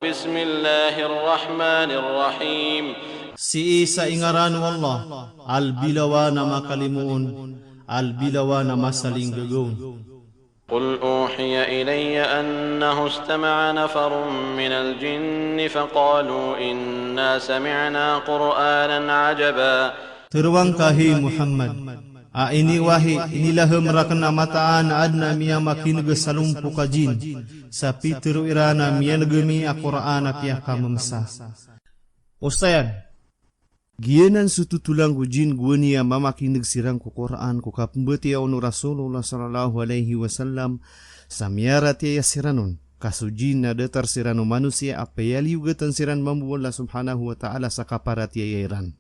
Bismillahirrahmanirrahim. Si isa ingaran wallah, al-bilawa na makalimuon, al-bilawa na masaling gagawin. قل أوحي إلي أنه استمع نفر من الجن فقالوا إنا سمعنا قرآنا عجبا. Teruang kahi Muhammad, ini wahi inilah merakana mataan adna miya makin gesalumpu kajin, sapi teru irana miya negemi Al-Quran apiah kamemsa. Ustayan, gianan sutu tulang gujin guania mamakin negsirang ku Quran ku kapembeti aunu Rasulullah sallallahu alaihi wasallam samiara tia siranun kasujin nada tarsiranu manusia apa yali ugatan siran mambu Allah subhanahu wa ta'ala sakapara tia yairan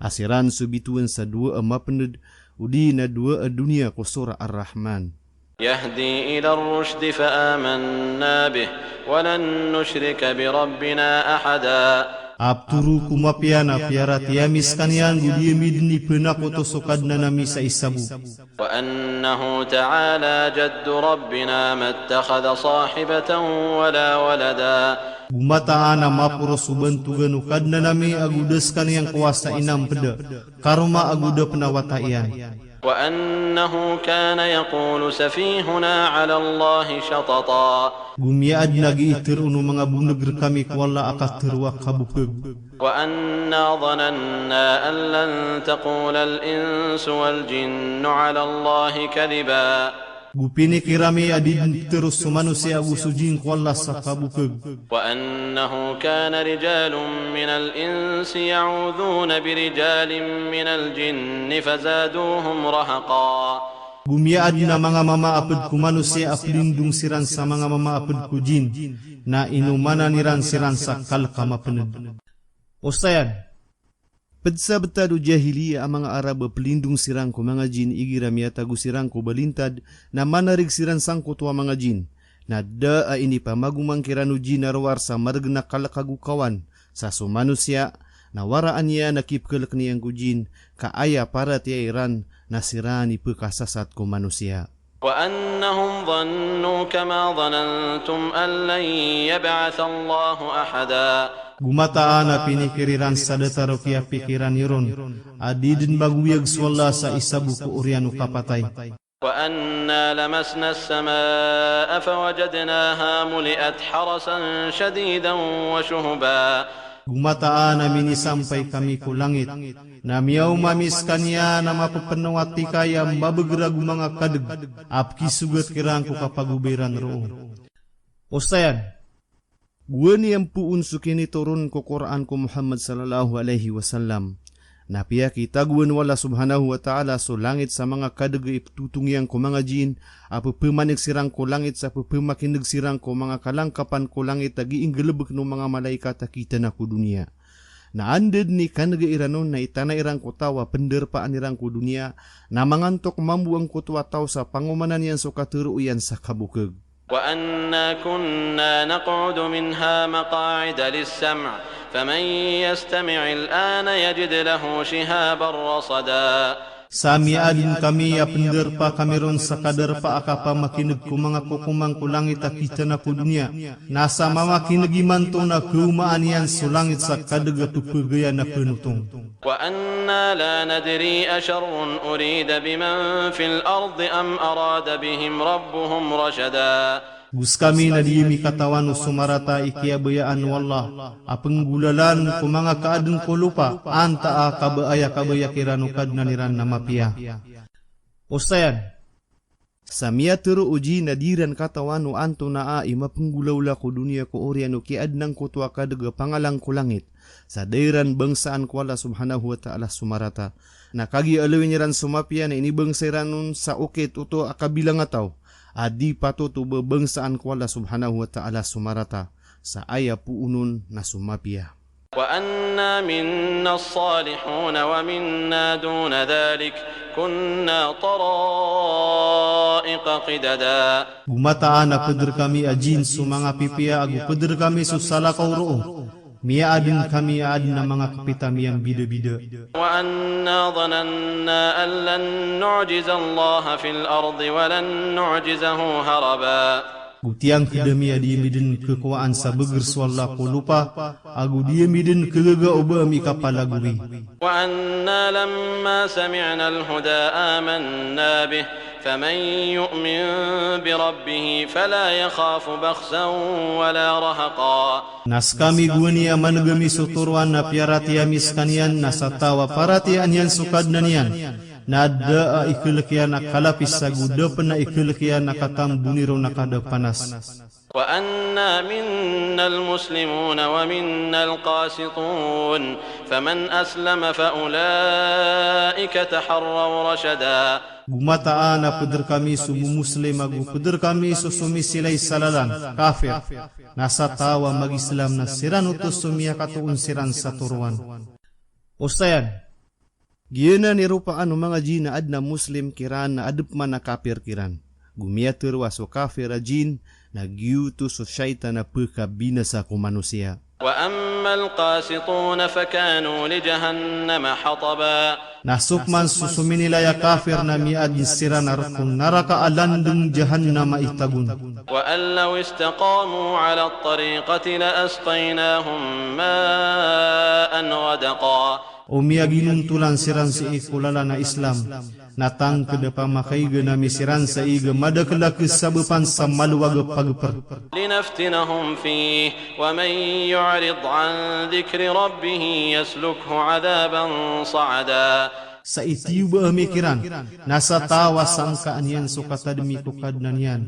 asiran subituan sa dua emapnud udi na dua dunia ku surah Ar-Rahman. يهدي إلى الرشد فآمنا به ولن نشرك بربنا أحدا. Abturu kumapiana piara tiamis kanian gudi midni penakoto sokadna nami sa isabu. وأنه تعالى جد ربنا ما اتخذ صاحبة ولا ولدا. Gumataan mapuro subentugan ukadna nami agudes kaniang kuasa inam peda. Karma aguda penawataian. وأنه كان يقول سفيهنا على الله شططا. Gumiad nagi itir unu mga bunegr kami kuwala akat terwa kabukeg. وأنا ظننا أن لن تقول الإنس والجن على الله كذبا. Gupini kirami adid terus manusia usujin kuwala sa kabukeg. وأنه كان رجال من الإنس يعوذون برجال من الجن فزادوهم رهقا. Gumiad na mga mama apad ku manusia aplindung siran sa mga mama apad ku jin na inumana niran siran sa kalkama pened. Ustayan, pedsa betadu jahiliya ang mga Arab pelindung sirang ku mga jin igira miyatagu sirang ku balintad na manarig siran sangko tua mga jin. Na daa ini pa magumang kiranu jin narwar sa margna kalakagukawan sa so manusia na waraan niya nakipkelak niyang ku jin kaaya para tiairan nasirani pekasasat ku manusia. وأنهم ظنوا كما ظننتم أن لن يبعث الله أحدا. Gumataan na pinikiriran sa dataro kaya pikiran yun. Adidin baguyag swalla sa isabu ku uryanu kapatay. وأنا لمسنا السماء فوجدناها ملئت حرسا شديدا وشهبا. Gumataan na minisampay kami ku langit, na miyaw mamis kanya na mapapanawati kaya mabagrag mga kadag, apki sugat kirang ku kapagubiran roong. Ustayan, guwani ang puun sukini turun ku Quran ku Muhammad sallallahu alaihi wasallam, na piya kita guwan wala subhanahu wa ta'ala so langit sa mga kadag iptutungyang ku mga jin, apo pemanik sirang ku langit sa pemakinig sirang ku mga kalangkapan ku langit agi inggelebek no mga malaikat kita na ku dunia. Na anded ni kanaga iranon na itana irang ku tawa penderpaan irang ku dunia, na mangantok mambuang ku tuwa tau sa pangumanan yan so katuruyan sa kabukeg. وأنا كنا نقعد منها مقاعد للسمع فمن يستمع الآن يجد له شهابا رصدا. Sami adin kami ya penderpa kami ron sakaderpa akapa makinig ku mga kukumang kulangit akita na ku dunia. Nasa mamakinig iman to na kumaan yan sulangit sa kadaga tupagaya na penutong. وأنا لا ندري أشر أريد بمن في الأرض أم أراد بهم ربهم رشدا. Gus kami na diyemi katawan sumarata ikiabayaan wallah apenggulalan ku mga kaadun ko lupa anta kabaya kiranukad na niran na mapia. Ustayan, samia turu uji nadiran katawan no anto na ima penggulawla ku dunia ku oriano kiad nang kutua kadaga pangalang ku langit sa dairan bangsaan ku Allah subhanahu wa ta'ala sumarata na kagi alawin niran sumapia na ini bangsiranun sa ukit uto akabilang ataw. Adi patutu bebangsaan ku Allah subhanahu wa ta'ala sumarata sa aya puunun na sumapia. وأنا منا الصالحون ومنا دون ذلك كنا طرائق قددا. Gumataan na peder kami ajin sumanga pipia agu peder kami susala kauro. Mia adin kami adin na mga kapitami yang bida-bida. وأنا ظننا أن لن نعجز الله في الأرض ولن نعجزه هربا. Gutiang kedemi adi midin kekuaan sabeger swalla ko lupa, agu dia midin kegega oba mi kapala guri. وأنا لما سمعنا الهدى آمنا به فمن يؤمن بربه فلا يخاف بخسا ولا رهقا. Nas kami guania manegemi suturuan na piarati amiskanian nasatawa parati anyan sukad nanian. Nada ikelekian akalapis saguda pena ikelekian akatam buniro nakada panas. وأنا منا المسلمون ومنا القاسطون فمن أسلم فأولئك تحروا رشدا. Gumataan na peder kami subu muslim agu peder kami susumi silay salalan kafir. Nasa tawa mag-Islam na siran utos sumia katuun siran sa turuan. Ustayan, giyana ni rupaan mga jina ad na muslim kiran na adup man na kafir kiran. Gumiatur waso kafir ajin na giyuto so syaitan na pagkabinasa ko manusia. وأما القاسطون فكانوا لجهنم حطبا. Nasukman susumini laya kafir na miad siran narkun naraka alandeng jahannama itagun. وأن لو استقاموا على الطريقة لأسقيناهم ماء غدقا. Umiaginun tulan siran si ikulala na Islam. Natang kedepa makai genami siran sa iga madakala kesabupan sa maluwaga pagper. لنفتنهم فيه ومن يعرض عن ذكر ربه يسلكه عذابا صعدا. Sa itiuba mikiran, nasa tawa sangkaan yan sukata demi kukadnan yan,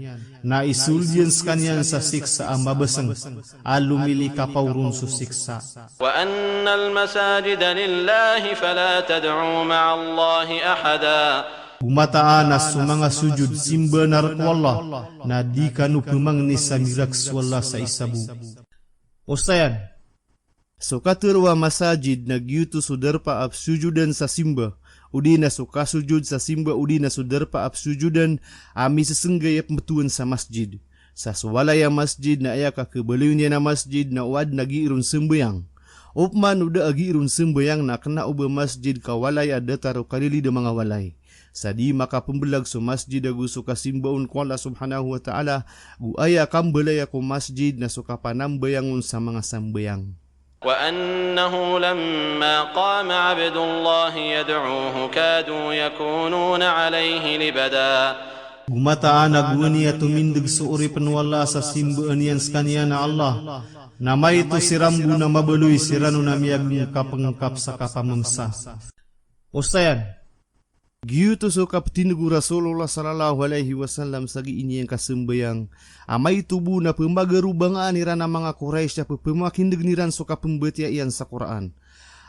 na isulyan skanian sa siksa ang mabasang, alumili kapawrun su siksa. وأن المساجد لله فلا تدعوا مع الله أحدا. Gumataan na sumanga sujud simba narkwallah, na di kanu pemang ni samirak swalla sa isabu. Ustayan, sukaturwa masajid na gyutu sudarpa ap sujudan sa simba, udi na suka sujud sa simba udi na sudarpa ap sujudan ami sesenggayap metuan sa masjid. Sa swalaya masjid na aya ka kebeliunya na masjid na uad nagiirun sembayang. Upman uda agiirun sembayang na kena uba masjid kawalay ada taru kalili de mga walay. Sadi maka pembelag so masjid agu suka simbaun ko Allah subhanahu wa ta'ala gu aya kambelaya ko masjid na suka panambayangun sa mga sambayang. وأنه لما قام عبد الله يدعوه كادوا يكونون عليه لبدا. Gumataan aguni at tumindig suuri penwala sa simbaan yan skanya na Allah. Nama itu sirambu na mabaluy sirano na miyag kapangkap sa kapamamsa. Ustayan, giyuto so kaptinugu Rasulullah sallallahu alaihi wasallam sagi ini yang kasembayang. Amay tubu na pembagarubang niran na mga Quraisy na pemakindig niran so kapembetia iyan sa Quran.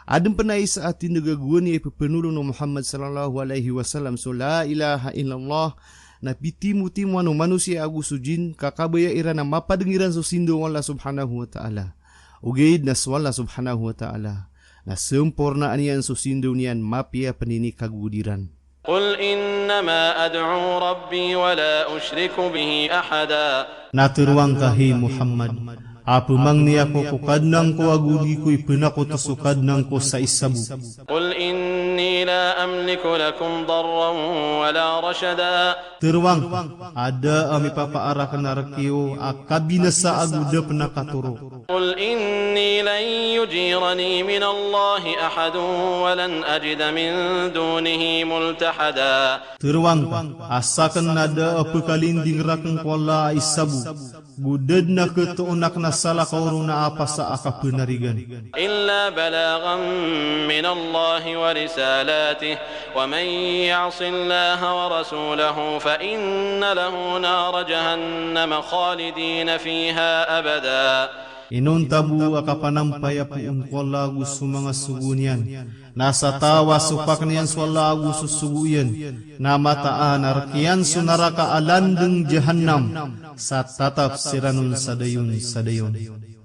Adem penai saat tinagaguan ni pepenulung Muhammad sallallahu alaihi wasallam so la ilaha illallah na pitimu-timu anu manusia agu sujin kakabaya ira na mapadengiran so sindo Allah subhanahu wa ta'ala. Ugaid na swalla subhanahu wa ta'ala. Na sempurna anian so sindo niyan mapia penini kagudiran. قل إنما أدعو ربي ولا أشرك به أحدا. Naturuang kahi Muhammad. Apo mang niya ko kukadnang ko agudi ko'y pinakutusukadnang ko sa isabu. قل إني لا أملك لكم ضرا ولا رشدا. Teruang, ada ami papaara ka narakio akabinasa aguda penakaturo. قل إني لن يجيرني من الله أحد ولن أجد من دونه ملتحدا. Teruang, asakan nada apakalinding rakang kuala isabu. Gudad na ketuunak na salah kaurong na apa sa akapunarigan. إلا بلاغا من الله ورسالاته ومن يعص الله ورسوله فإن له نار جهنم خالدين فيها أبدا. Inon tabu akapanampay apuun ko lagu sumanga sugunyan. Nasa tawa supak niyan swalagu susuguyan. Na mataan arkian sunaraka alandeng jahannam. Sa tatap siranun sadayon.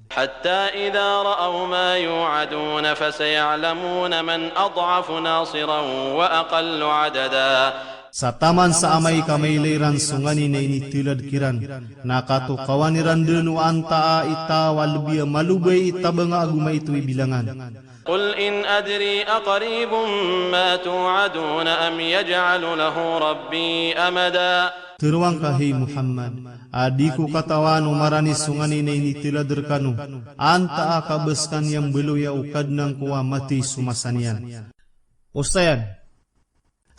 حتى إذا رأوا ما يوعدون فسيعلمون من أضعف ناصرا وأقل عددا. Sa taman sa amay kamayliran sungani na initilad kiran. Nakato kawaniran denu anta ita walbiya malubay itabanga aguma ito'y bilangan. قل إن أدري أقريب ما توعدون أم يجعل له ربي أمدا. Teruang kahei Muhammad, adiku katawan umarani sungani na ini tiladerkanu, anta akabeskan yang beluya ukad nang kuwa mati sumasanian. Ustayan,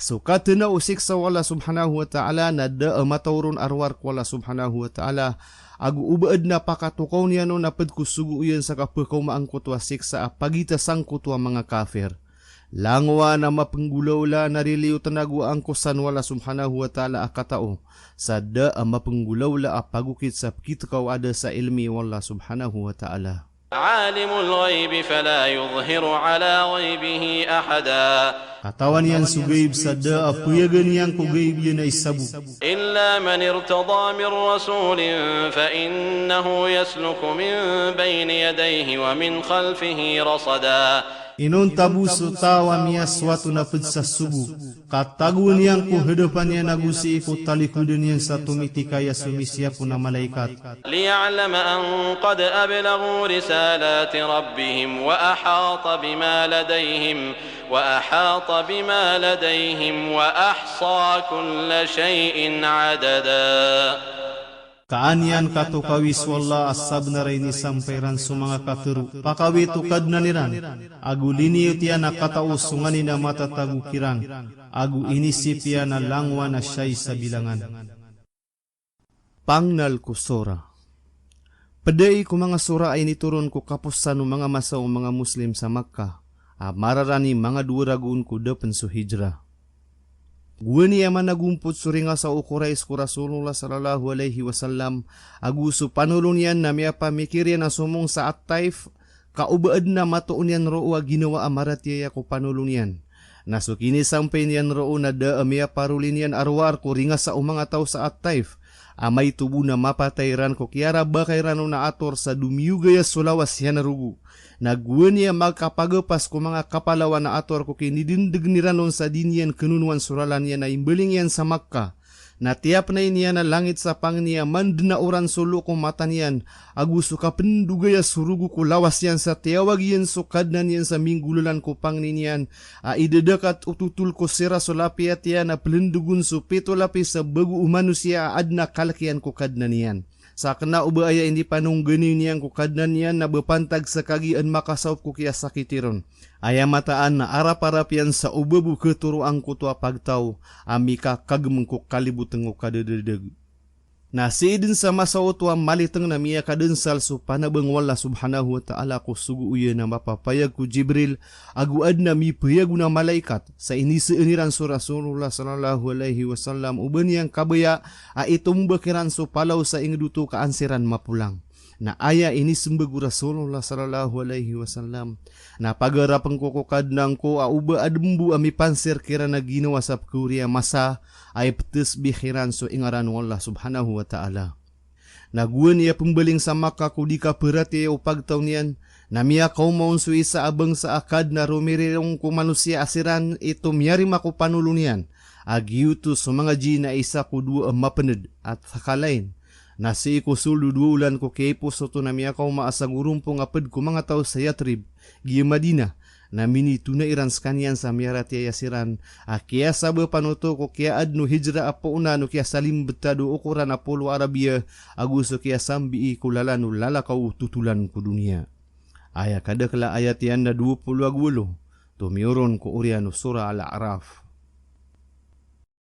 suka tena usik sa wala subhanahu wa ta'ala na da matawrun arwar ko wala subhanahu wa ta'ala, agu ubaad na pakatukaw niya no napad kusugu uyan sa kapakaw maangkot wa siksa pagita sangkot wa mga kafir. Langwa na mapenggulaw la nariliw tanagu angkosan wala subhanahu wa ta'ala akatao. Sada mapenggulaw la apagukit sa kitkaw ada sa ilmi wala subhanahu wa ta'ala. عالم الغيب فلا يظهر على غيبه أحدا Katawan yan sugayb sada apuyagan yang kugayb yan ay sabu. إلا من ارتضى من رسول فإنه يسلك من بين يديه ومن خلفه رصدا Inon tabu so tawa miya swatu na sa subu. Katagun yang ku hadapan niya nagusi ko talikudin niya sa tumitikaya sumisya po na malaikat. ليعلم أن قد أبلغوا رسالات ربهم وأحاط بما لديهم وأحصى كل شيء عددا. Kaanyan katukawis wala asab na rin isampairan sa mga katuru. Pakawi tukad na niran. Agu liniyot yan na katausunganin na matatagu kirang. Agu inisip yan na langwa na siya'y sa bilangan. Pangnal ko sura. Paday ko mga sura ay nituron ko kapusan ng mga masaw mga Muslim sa Makkah. Mararani mga duragun ko dapan sa hijrah. Guwani yaman nagumpot suringa sa ukurais ko Rasulullah sallallahu alaihi wasallam aguso panulong yan na miya pamikirya na sumong sa at-taif kaubaad na matuon yan roo ginawa amaratya ko panulong yan. Nasukini sampay yan roo na da miya parulin yan arwar ko ringa sa umang ataw sa at-taif. Amay tubo na mapatayran ko kiara bakayran na ator sa dumiyugaya sulawas yan na rugo. Nagwan niya magkapagapas ko mga kapalawan na ator ko kinidindig niranon sa dinyan kenunuan suralan niya na imbeling yan sa Makkah. Natiap na niya na langit sa pang niya mandna oran solo ko mata niyan. Aguso ka pendugaya surugo ko lawas yan sa tiyawag yan sukad na niyan sa minggululan ko pang niyan. Idedekat ututul ko sira solapiat yan na pelendugun so pito lapis sa bagu manusia adna kalakian ko kad na niyan. Sa kena ubaya hindi panung ganin niyang kukadnan niyan na bepantag sa kagian makasawp ko kaya sakitiron. Aya mataan na arap-arap yan sa ubabu keturuang ko tua pagtaw, amika kagmeng ko kalibuteng ko kadededeg. Na siidin sa masaw tua maliteng na miya kadensal so panabeng wala subhanahu wa ta'ala ko sugu uya na mapapayag ko Jibril, aguad na mi payag na malaikat sa inisiiniran so Rasulullah sallallahu alaihi wasallam uban yang kabaya itumbakiran so palaw sa ingduto kaansiran mapulang. Na aya ini sembegu Rasulullah sallallahu alaihi wasallam na pagarapang ko kadnang ko uba adembu ami pansir kira na ginawa sa kuriya masa ay petes bihiran so ingaran Allah subhanahu wa ta'ala. Naguan iya pembaling sa Makkah ko di ka perati o pagtaw niyan na miya kaum maun so isa abang sa akad na rumirirong ko manusia asiran ito miyari mako panulunian agiuto so mga jina isa ko dua mapened at sakalain. Nasi ko sulu duulan ko kepo soto na miya kaum maasagurong po ngapad ko mga tao sa Yatrib, giya Madina, na mini tunairan skanian sa miyarati ayasiran, kaya sabi panuto ko kaya adno hijra apo una no kaya salim betado ukuran Apollo Arabia, aguso kaya sambi kulalano lalakaw tutulan ko dunia. Aya kadakla ayat yan na 20 tumiuron ko uriano sura Al-A'raf.